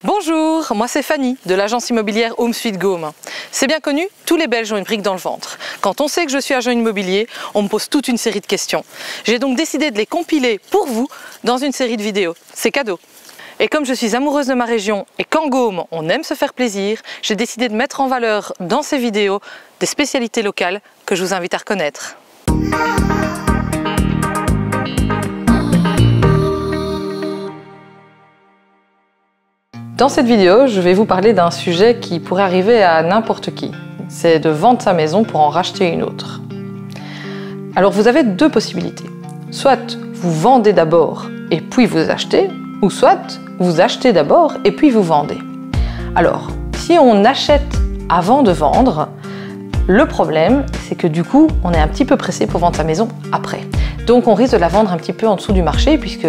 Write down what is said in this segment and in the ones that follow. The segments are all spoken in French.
Bonjour, moi c'est Fanny de l'agence immobilière Home Sweet Gaume. C'est bien connu, tous les Belges ont une brique dans le ventre. Quand on sait que je suis agent immobilier, on me pose toute une série de questions. J'ai donc décidé de les compiler pour vous dans une série de vidéos. C'est cadeau. Et comme je suis amoureuse de ma région et qu'en Gaume, on aime se faire plaisir, j'ai décidé de mettre en valeur dans ces vidéos des spécialités locales que je vous invite à reconnaître. Dans cette vidéo, je vais vous parler d'un sujet qui pourrait arriver à n'importe qui. C'est de vendre sa maison pour en racheter une autre. Alors vous avez deux possibilités. Soit vous vendez d'abord et puis vous achetez, ou soit vous achetez d'abord et puis vous vendez. Alors, si on achète avant de vendre, le problème, c'est que du coup, on est un petit peu pressé pour vendre sa maison après. Donc on risque de la vendre un petit peu en dessous du marché puisque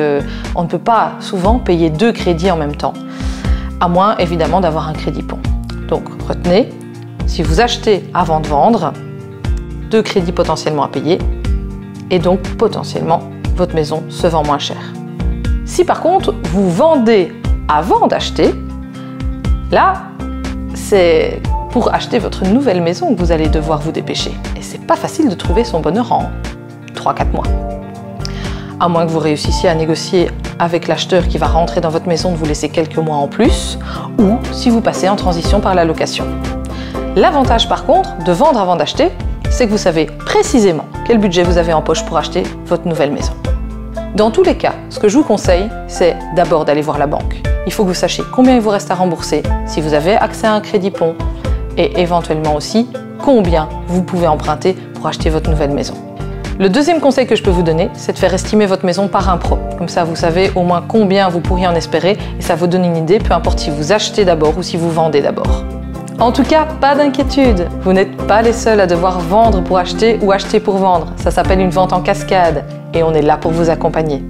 on ne peut pas souvent payer deux crédits en même temps. À moins évidemment d'avoir un crédit pont. Donc retenez, si vous achetez avant de vendre, deux crédits potentiellement à payer et donc potentiellement votre maison se vend moins cher. Si par contre vous vendez avant d'acheter, là c'est pour acheter votre nouvelle maison que vous allez devoir vous dépêcher. Et c'est pas facile de trouver son bonheur en 3-4 mois. À moins que vous réussissiez à négocier avec l'acheteur qui va rentrer dans votre maison de vous laisser quelques mois en plus, ou si vous passez en transition par la location. L'avantage par contre de vendre avant d'acheter, c'est que vous savez précisément quel budget vous avez en poche pour acheter votre nouvelle maison. Dans tous les cas, ce que je vous conseille, c'est d'abord d'aller voir la banque. Il faut que vous sachiez combien il vous reste à rembourser, si vous avez accès à un crédit pont, et éventuellement aussi combien vous pouvez emprunter pour acheter votre nouvelle maison. Le deuxième conseil que je peux vous donner, c'est de faire estimer votre maison par un pro. Comme ça, vous savez au moins combien vous pourriez en espérer et ça vous donne une idée, peu importe si vous achetez d'abord ou si vous vendez d'abord. En tout cas, pas d'inquiétude, vous n'êtes pas les seuls à devoir vendre pour acheter ou acheter pour vendre. Ça s'appelle une vente en cascade et on est là pour vous accompagner.